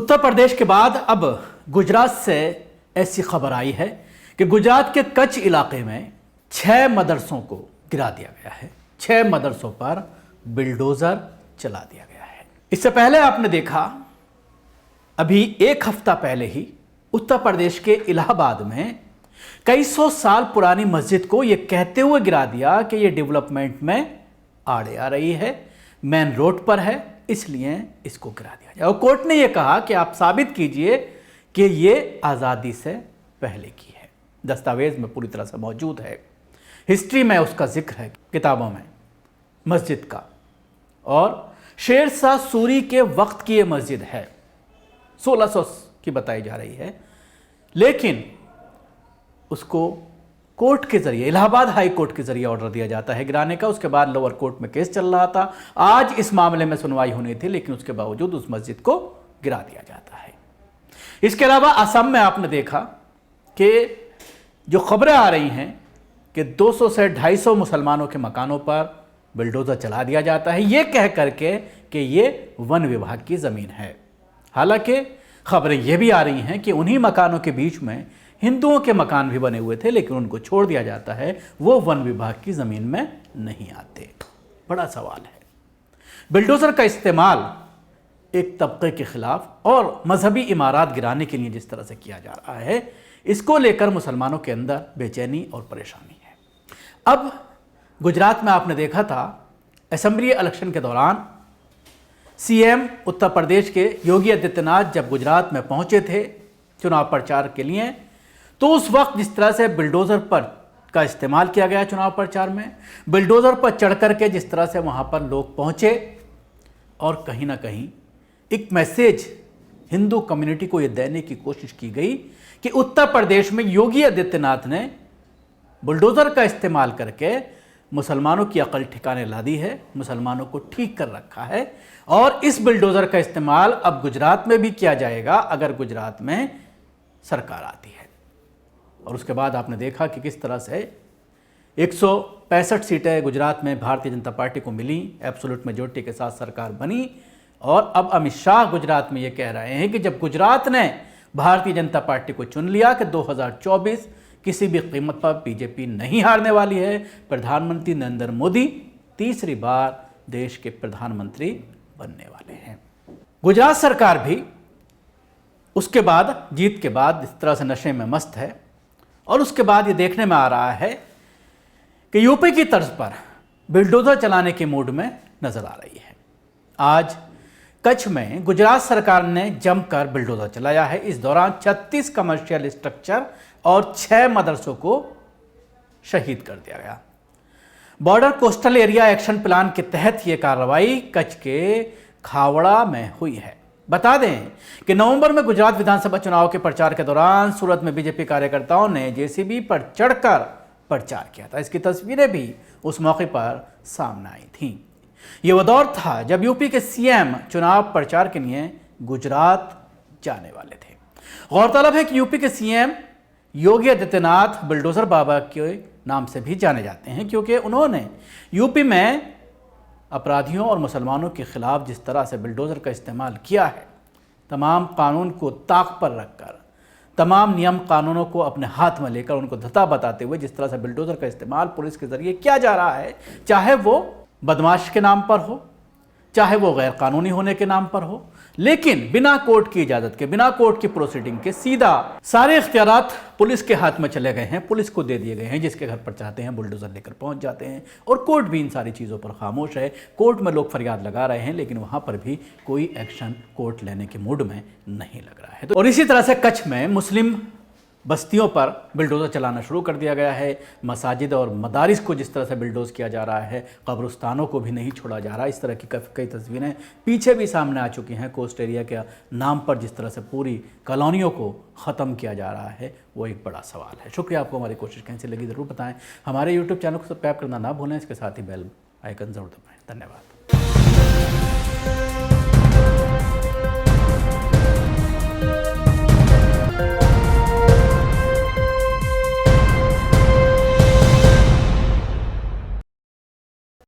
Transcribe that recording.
उत्तर प्रदेश के बाद अब गुजरात से ऐसी खबर आई है कि गुजरात के कच्छ इलाके में 6 मदरसों को गिरा दिया गया है। 6 मदरसों पर बिल्डोजर चला दिया गया है। इससे पहले आपने देखा, अभी 1 हफ्ता पहले ही उत्तर प्रदेश के इलाहाबाद में कई सौ साल पुरानी मस्जिद को यह कहते हुए गिरा दिया कि यह डेवलपमेंट में आड़े आ रही है, मेन रोड पर है, इसलिए इसको गिरा दिया जाए। और कोर्ट ने यह कहा कि आप साबित कीजिए कि यह आज़ादी से पहले की है। दस्तावेज में पूरी तरह से मौजूद है, हिस्ट्री में उसका जिक्र है, किताबों में मस्जिद का। और शेर शाह सूरी के वक्त की यह मस्जिद है, 1600 की बताई जा रही है, लेकिन उसको कोर्ट के जरिए, इलाहाबाद हाई कोर्ट के जरिए ऑर्डर दिया जाता है गिराने का। उसके बाद लोअर कोर्ट में केस चल रहा था, आज इस मामले में सुनवाई होनी थी, लेकिन उसके बावजूद उस मस्जिद को गिरा दिया जाता है। इसके अलावा असम में आपने देखा कि जो खबरें आ रही हैं कि 200 से 250 मुसलमानों के मकानों पर बिल्डोजर चला दिया जाता है, यह कह करके कि यह वन विभाग की जमीन है। हालांकि खबरें यह भी आ रही हैं कि उन्हीं मकानों के बीच में हिंदुओं के मकान भी बने हुए थे, लेकिन उनको छोड़ दिया जाता है, वो वन विभाग की जमीन में नहीं आते। बड़ा सवाल है। बिल्डोजर का इस्तेमाल एक तबके के खिलाफ और मजहबी इमारत गिराने के लिए जिस तरह से किया जा रहा है, इसको लेकर मुसलमानों के अंदर बेचैनी और परेशानी है। अब गुजरात में आपने देखा था, असेंबली इलेक्शन के दौरान सीएम उत्तर प्रदेश के योगी आदित्यनाथ जब गुजरात में पहुंचे थे चुनाव प्रचार के लिए, तो उस वक्त जिस तरह से बिल्डोजर पर का इस्तेमाल किया गया चुनाव प्रचार में, बिल्डोजर पर चढ़ करके जिस तरह से वहां पर लोग पहुंचे, और कहीं ना कहीं एक मैसेज हिंदू कम्युनिटी को यह देने की कोशिश की गई कि उत्तर प्रदेश में योगी आदित्यनाथ ने बुलडोजर का इस्तेमाल करके मुसलमानों की अकल ठिकाने ला दी है, मुसलमानों को ठीक कर रखा है, और इस बुलडोजर का इस्तेमाल अब गुजरात में भी किया जाएगा अगर गुजरात में सरकार आती है। और उसके बाद आपने देखा कि किस तरह से 165 सीटें गुजरात में भारतीय जनता पार्टी को मिली, एब्सोल्यूट मेजॉरिटी के साथ सरकार बनी। और अब अमित शाह गुजरात में ये कह रहे हैं कि जब गुजरात ने भारतीय जनता पार्टी को चुन लिया कि 2024 किसी भी कीमत पर बीजेपी नहीं हारने वाली है, प्रधानमंत्री नरेंद्र मोदी तीसरी बार देश के प्रधानमंत्री बनने वाले हैं। गुजरात सरकार भी उसके बाद, जीत के बाद, इस तरह से नशे में मस्त है। और उसके बाद ये देखने में आ रहा है कि यूपी की तर्ज पर बिल्डोजर चलाने के मूड में नजर आ रही है। आज कच्छ में गुजरात सरकार ने जमकर बिल्डोजर चलाया है। इस दौरान 36 कमर्शियल स्ट्रक्चर और 6 मदरसों को शहीद कर दिया गया। Border coastal area action plan के तहत यह कार्रवाई कच्छ के खावड़ा में हुई है। बता दें कि नवंबर में गुजरात विधानसभा चुनाव के प्रचार के दौरान सूरत में बीजेपी कार्यकर्ताओं ने जेसीबी पर चढ़कर प्रचार किया था। इसकी तस्वीरें भी उस मौके पर सामने आई थीं। यह वो दौर था जब यूपी के सीएम चुनाव प्रचार के लिए गुजरात जाने वाले थे। गौरतलब है कि यूपी के सीएम योगी आदित्यनाथ बिल्डोजर बाबा के नाम से भी जाने जाते हैं, क्योंकि उन्होंने यूपी में अपराधियों और मुसलमानों के खिलाफ जिस तरह से बिल्डोजर का इस्तेमाल किया है, तमाम कानून को ताक पर रखकर, तमाम नियम कानूनों को अपने हाथ में लेकर उनको धता बताते हुए जिस तरह से बिल्डोजर का इस्तेमाल पुलिस के जरिए किया जा रहा है, चाहे वो बदमाश के नाम पर हो, चाहे वो गैर कानूनी होने के नाम पर हो, लेकिन बिना कोर्ट की इजाजत के, बिना कोर्ट की प्रोसीडिंग के सीधा सारे इख्तियारात पुलिस के हाथ में चले गए हैं, पुलिस को दे दिए गए हैं। जिसके घर पर चाहते हैं बुलडोजर लेकर पहुंच जाते हैं। और कोर्ट भी इन सारी चीज़ों पर खामोश है। कोर्ट में लोग फरियाद लगा रहे हैं, लेकिन वहां पर भी कोई एक्शन कोर्ट लेने के मूड में नहीं लग रहा है। और इसी तरह से कच्छ में मुस्लिम बस्तियों पर बिल्डोजर चलाना शुरू कर दिया गया है। मसाजिद और मदारिस को जिस तरह से बिल्डोज किया जा रहा है, कब्रिस्तानों को भी नहीं छोड़ा जा रहा। इस तरह की कई तस्वीरें पीछे भी सामने आ चुकी हैं। कोस्ट एरिया के नाम पर जिस तरह से पूरी कॉलोनियों को ख़त्म किया जा रहा है, वो एक बड़ा सवाल है। शुक्रिया आपको। हमारी कोशिश कैसी लगी ज़रूर बताएं। हमारे यूट्यूब चैनल को सब्सक्राइब करना ना भूलें, इसके साथ ही बेल आइकन ज़रूर दबाएँ। धन्यवाद।